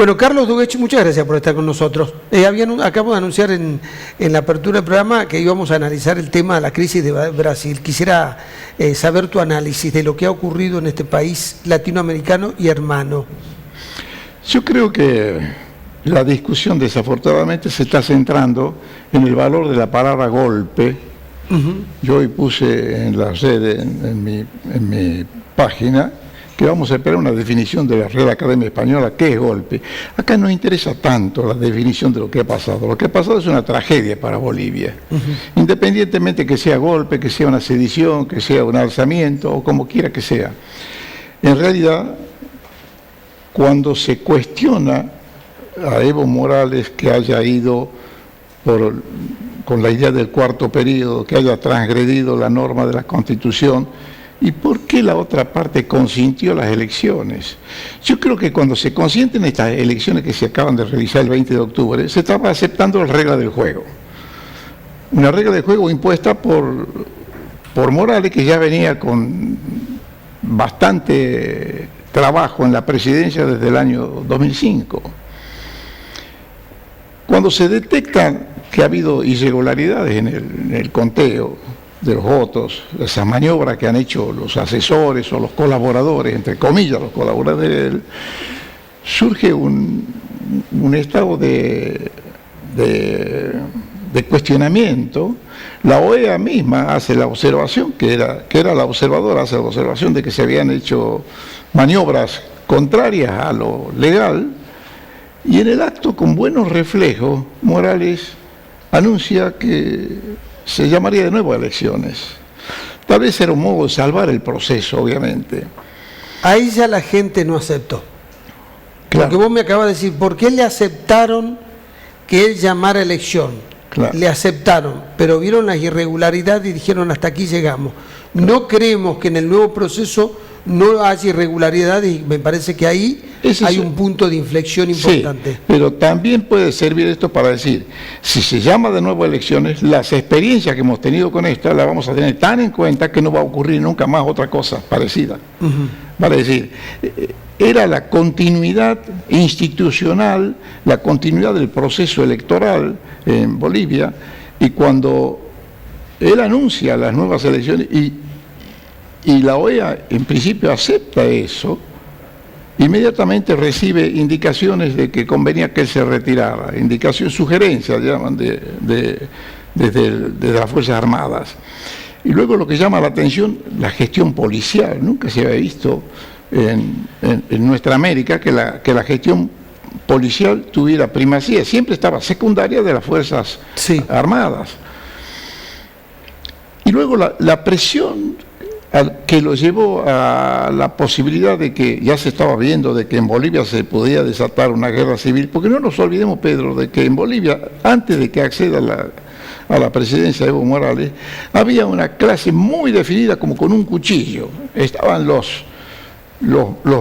Bueno, Carlos Duguech, muchas gracias por estar con nosotros. Acabo de anunciar en la apertura del programa que íbamos a analizar el tema de la crisis de Brasil. Quisiera saber tu análisis de lo que ha ocurrido en este país latinoamericano y hermano. Yo creo que la discusión desafortunadamente se está centrando en el valor de la palabra golpe. Yo hoy puse en la red, en mi página, que vamos a esperar una definición de la Real Academia Española, ¿qué es golpe? Acá no interesa tanto la definición de lo que ha pasado. Lo que ha pasado es una tragedia para Bolivia. Independientemente que sea golpe, que sea una sedición, que sea un alzamiento, o como quiera que sea. En realidad, cuando se cuestiona a Evo Morales que haya ido con la idea del cuarto periodo, que haya transgredido la norma de la Constitución, ¿y por qué la otra parte consintió las elecciones? Yo creo que cuando se consienten estas elecciones que se acaban de realizar el 20 de octubre, se estaba aceptando la regla del juego. Una regla del juego impuesta por Morales, que ya venía con bastante trabajo en la presidencia desde el año 2005. Cuando se detectan que ha habido irregularidades en el conteo de los votos, esas maniobras que han hecho los asesores o los colaboradores, entre comillas los colaboradores de él, surge un estado de cuestionamiento. La OEA misma hace la observación, que era la observadora, hace la observación de que se habían hecho maniobras contrarias a lo legal, y en el acto, con buenos reflejos, Morales anuncia que se llamaría de nuevo a elecciones. Tal vez era un modo de salvar el proceso, obviamente. Ahí ya la gente no aceptó. Claro. Porque vos me acabas de decir, ¿por qué le aceptaron que él llamara a elección? Claro. Le aceptaron, pero vieron las irregularidades y dijeron hasta aquí llegamos. Claro. No creemos que en el nuevo proceso no haya irregularidades, y me parece que ahí hay un punto de inflexión importante. Sí, pero también puede servir esto para decir, si se llama de nuevo a elecciones, las experiencias que hemos tenido con esta las vamos a tener tan en cuenta que no va a ocurrir nunca más otra cosa parecida. Vale decir, era la continuidad institucional, la continuidad del proceso electoral en Bolivia, y cuando él anuncia las nuevas elecciones y la OEA en principio acepta eso, inmediatamente recibe indicaciones de que convenía que él se retirara, sugerencias llaman desde las Fuerzas Armadas. Y luego lo que llama la atención, la gestión policial. Nunca se había visto en nuestra América que la gestión policial tuviera primacía, siempre estaba secundaria de las Fuerzas Armadas. Y luego la presión que lo llevó a la posibilidad de que ya se estaba viendo de que en Bolivia se podía desatar una guerra civil, porque no nos olvidemos, Pedro, de que en Bolivia, antes de que acceda a la presidencia de Evo Morales, había una clase muy definida como con un cuchillo. Estaban los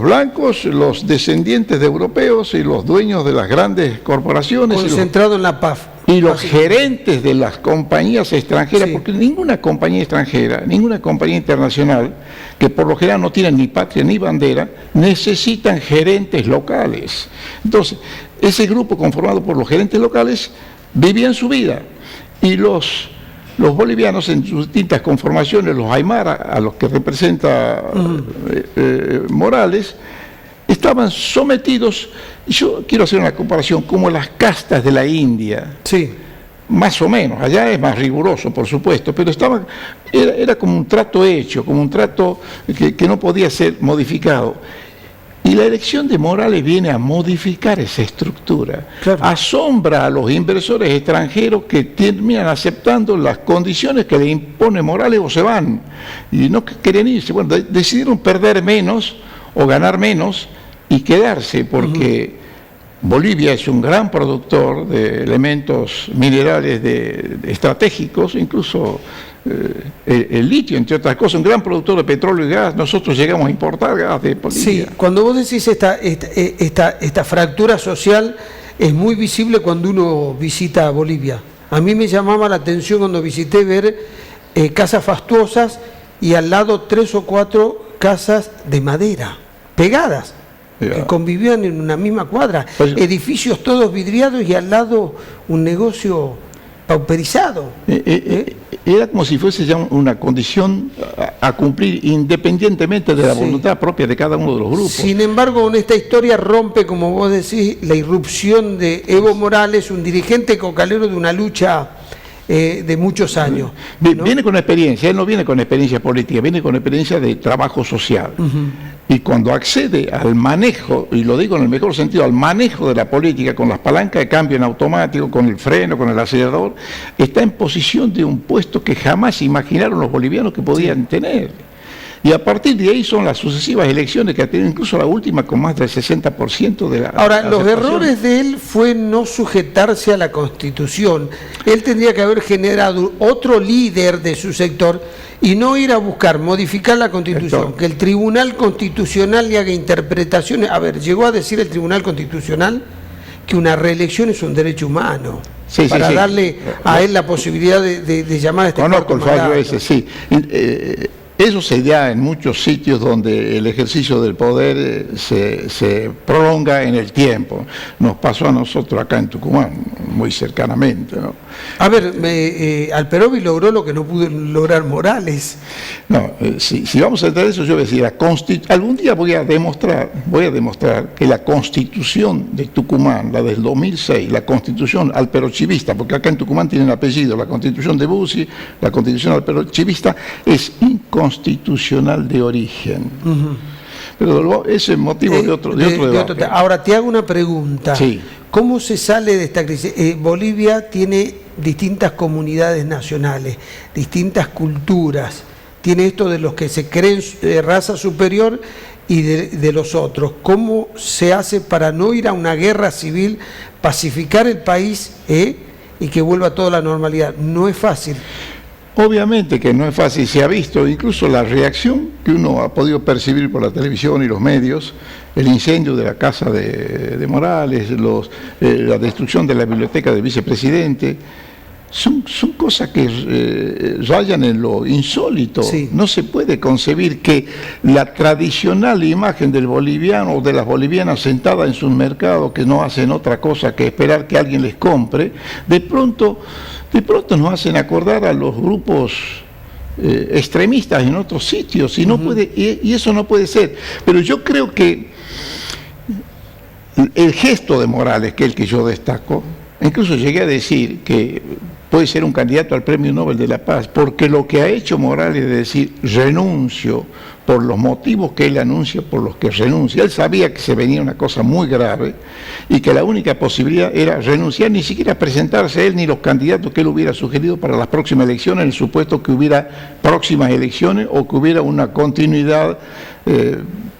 blancos, los descendientes de europeos y los dueños de las grandes corporaciones. Concentrado en la PAF. Y los gerentes de las compañías extranjeras, porque ninguna compañía extranjera, ninguna compañía internacional, que por lo general no tienen ni patria ni bandera, necesitan gerentes locales. Entonces, ese grupo conformado por los gerentes locales vivían su vida. Y los bolivianos en sus distintas conformaciones, los aymara, a los que representa Morales, estaban sometidos, yo quiero hacer una comparación, como las castas de la India. Sí. Más o menos, allá es más riguroso, por supuesto, pero era como un trato hecho, como un trato que no podía ser modificado. Y la elección de Morales viene a modificar esa estructura. Claro. Asombra a los inversores extranjeros que terminan aceptando las condiciones que le impone Morales o se van. Y no querían irse. Bueno, decidieron perder menos o ganar menos y quedarse, porque Bolivia es un gran productor de elementos minerales estratégicos, incluso el litio, entre otras cosas, un gran productor de petróleo y gas. Nosotros llegamos a importar gas de Bolivia. Sí, cuando vos decís esta fractura social es muy visible cuando uno visita Bolivia. A mí me llamaba la atención cuando visité ver casas fastuosas y al lado 3 o 4 casas de madera, pegadas. que convivían en una misma cuadra, Pues, edificios todos vidriados y al lado un negocio pauperizado. Era como si fuese ya una condición a cumplir independientemente de la Sí. voluntad propia de cada uno de los grupos. Sin embargo, en esta historia rompe, como vos decís, la irrupción de Evo Morales, un dirigente cocalero de una lucha de muchos años, ¿no? Viene con experiencia, él no viene con experiencia política, viene con experiencia de trabajo social. Y cuando accede al manejo, y lo digo en el mejor sentido, al manejo de la política con las palancas de cambio en automático, con el freno, con el acelerador, está en posición de un puesto que jamás imaginaron los bolivianos que podían tener. Y a partir de ahí son las sucesivas elecciones que ha tenido, incluso la última con más del 60% de la Ahora, los aceptación. errores de él fue no sujetarse a la Constitución. Él tendría que haber generado otro líder de su sector y no ir a buscar modificar la Constitución, Héctor, que el Tribunal Constitucional le haga interpretaciones. A ver, llegó a decir el Tribunal Constitucional que una reelección es un derecho humano, Sí, para sí. darle a él la posibilidad de llamar a este Conozco cuarto el fallo mandato. ese, sí. Eso se da en muchos sitios donde el ejercicio del poder se prolonga en el tiempo. Nos pasó a nosotros acá en Tucumán, muy cercanamente, ¿no? A ver, Alperovi logró lo que no pudo lograr Morales. No, si vamos a entrar en eso, yo voy a decir, algún día voy a demostrar que la Constitución de Tucumán, la del 2006, la Constitución alperochivista, porque acá en Tucumán tienen apellido, la Constitución de Bussi, la Constitución alperochivista, es inconstitucional de origen. Pero ese es motivo de otro debate. Ahora, te hago una pregunta. Sí. ¿Cómo se sale de esta crisis? Bolivia tiene distintas comunidades nacionales, distintas culturas. Tiene esto de los que se creen raza superior y de los otros. ¿Cómo se hace para no ir a una guerra civil, pacificar el país y que vuelva toda la normalidad? No es fácil. Obviamente que no es fácil, se ha visto incluso la reacción que uno ha podido percibir por la televisión y los medios, el incendio de la casa de Morales, la destrucción de la biblioteca del vicepresidente, son cosas que rayan en lo insólito. Sí. No se puede concebir que la tradicional imagen del boliviano o de las bolivianas sentada en sus mercados que no hacen otra cosa que esperar que alguien les compre, de pronto nos hacen acordar a los grupos extremistas en otros sitios y no puede, y eso no puede ser. Pero yo creo que el gesto de Morales, que es el que yo destaco, incluso llegué a decir que puede ser un candidato al Premio Nobel de la Paz, porque lo que ha hecho Morales es decir, renuncio por los motivos que él anuncia, por los que renuncia. Él sabía que se venía una cosa muy grave y que la única posibilidad era renunciar, ni siquiera presentarse él ni los candidatos que él hubiera sugerido para las próximas elecciones, en el supuesto que hubiera próximas elecciones o que hubiera una continuidad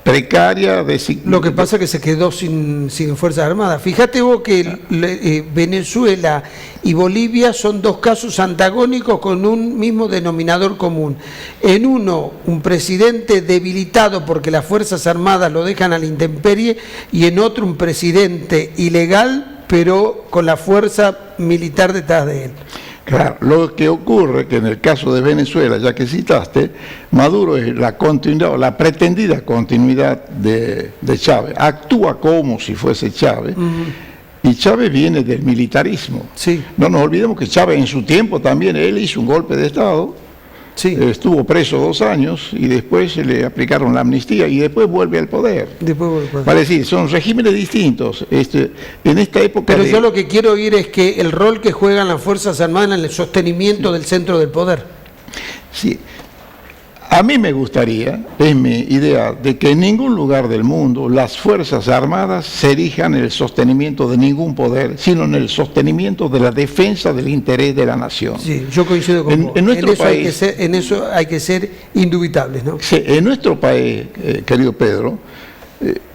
precaria. Lo que pasa es que se quedó sin Fuerzas Armadas. Fíjate vos que Venezuela y Bolivia son dos casos antagónicos con un mismo denominador común. En uno, un presidente debilitado porque las Fuerzas Armadas lo dejan a la intemperie, y en otro, un presidente ilegal pero con la fuerza militar detrás de él. Claro, lo que ocurre que en el caso de Venezuela, ya que citaste, Maduro es la continuidad o la pretendida continuidad de Chávez. Actúa como si fuese Chávez. Y Chávez viene del militarismo. Sí. No nos olvidemos que Chávez en su tiempo también, él hizo un golpe de Estado, Sí. estuvo preso 2 años y después se le aplicaron la amnistía y después vuelve al poder. Vale decir, son regímenes distintos. En esta época... Pero yo lo que quiero oír es que el rol que juegan las Fuerzas Armadas en el sostenimiento del centro del poder. Sí. A mí me gustaría, es mi idea, de que en ningún lugar del mundo las Fuerzas Armadas se erijan en el sostenimiento de ningún poder, sino en el sostenimiento de la defensa del interés de la nación. Sí, yo coincido con vos. En nuestro eso país, en eso hay que ser indubitables, ¿no? Sí, en nuestro país, querido Pedro,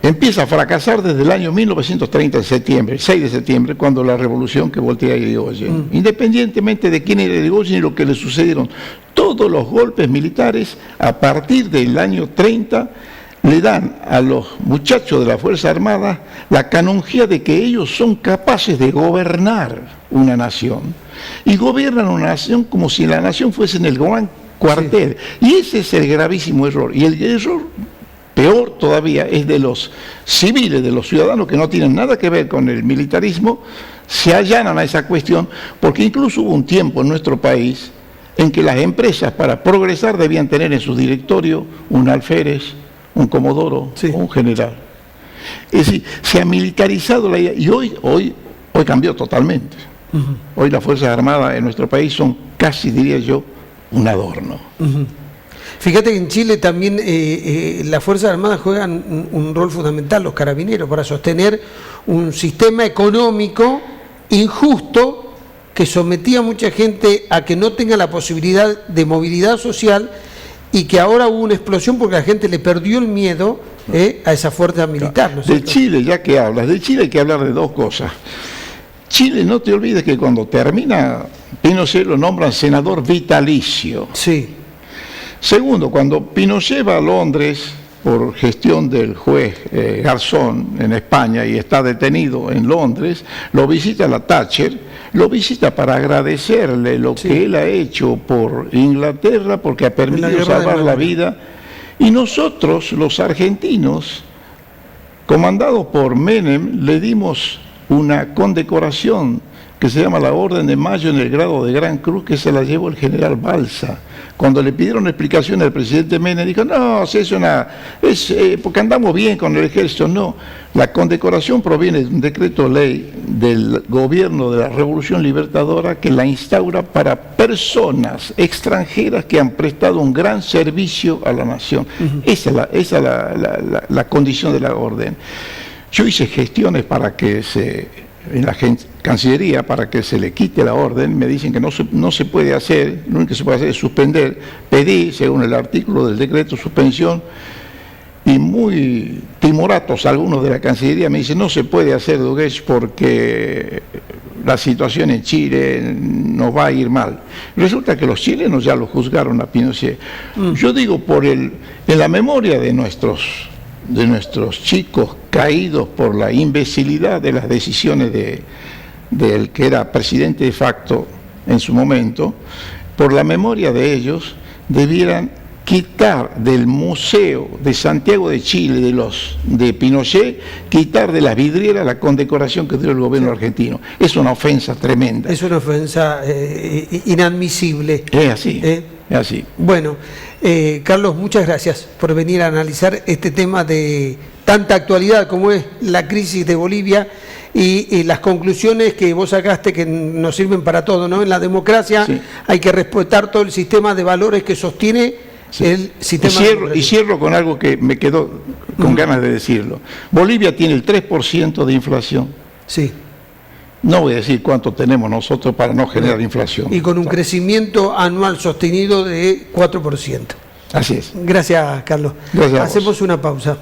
empieza a fracasar desde el año 1930, de septiembre, el 6 de septiembre, cuando la revolución que voltea a Irigoyen. Independientemente de quién era Irigoyen y lo que le sucedieron, todos los golpes militares a partir del año 30 le dan a los muchachos de la Fuerza Armada la canonjía de que ellos son capaces de gobernar una nación. Y gobiernan una nación como si la nación fuese en el gran cuartel. Sí. Y ese es el gravísimo error. Y el error peor todavía es de los civiles, de los ciudadanos que no tienen nada que ver con el militarismo, se allanan a esa cuestión, porque incluso hubo un tiempo en nuestro país en que las empresas para progresar debían tener en su directorio un alférez, un comodoro, sí, o un general. Es decir, se ha militarizado la idea y hoy cambió totalmente. Hoy las Fuerzas Armadas en nuestro país son casi, diría yo, un adorno. Fíjate que en Chile también las Fuerzas Armadas juegan un rol fundamental, los carabineros, para sostener un sistema económico injusto que sometía a mucha gente a que no tenga la posibilidad de movilidad social y que ahora hubo una explosión porque la gente le perdió el miedo a esa fuerza militar. ¿No es cierto? De Chile, ya que hablas, de Chile hay que hablar de dos cosas. Chile, no te olvides que cuando termina Pinochet lo nombran senador vitalicio. Sí. Segundo, cuando Pinochet va a Londres por gestión del juez Garzón en España y está detenido en Londres, lo visita la Thatcher, lo visita para agradecerle lo que él ha hecho por Inglaterra, porque ha permitido salvar la vida. Y nosotros, los argentinos, comandados por Menem, le dimos una condecoración que se llama la Orden de Mayo en el grado de Gran Cruz, que se la llevó el general Balsa. Cuando le pidieron explicación al presidente Menem, dijo, no, si es porque andamos bien con el ejército. No, la condecoración proviene de un decreto ley del gobierno de la Revolución Libertadora que la instaura para personas extranjeras que han prestado un gran servicio a la nación. Esa es la condición de la orden. Yo hice gestiones para que en la Cancillería para que se le quite la orden, me dicen que no se puede hacer, lo único que se puede hacer es suspender. Pedí, según el artículo del decreto, suspensión, y muy timoratos algunos de la Cancillería me dicen, no se puede hacer, Duguech, porque la situación en Chile nos va a ir mal. Resulta que los chilenos ya lo juzgaron a Pinochet. Yo digo, en la memoria de nuestros chicos caídos por la imbecilidad de las decisiones del que era presidente de facto en su momento, por la memoria de ellos, debieran quitar del Museo de Santiago de Chile, de Pinochet, quitar de las vidrieras la condecoración que dio el gobierno argentino. Es una ofensa tremenda. Es una ofensa inadmisible. Es así, es así. Bueno, Carlos, muchas gracias por venir a analizar este tema de tanta actualidad como es la crisis de Bolivia y las conclusiones que vos sacaste que nos sirven para todo, ¿no? En la democracia hay que respetar todo el sistema de valores que sostiene el sistema. Y cierro con algo que me quedó con ganas de decirlo. Bolivia tiene el 3% de inflación. Sí. No voy a decir cuánto tenemos nosotros para no generar inflación. Y con un crecimiento anual sostenido de 4%. Así es. Gracias, Carlos. Gracias. Hacemos una pausa.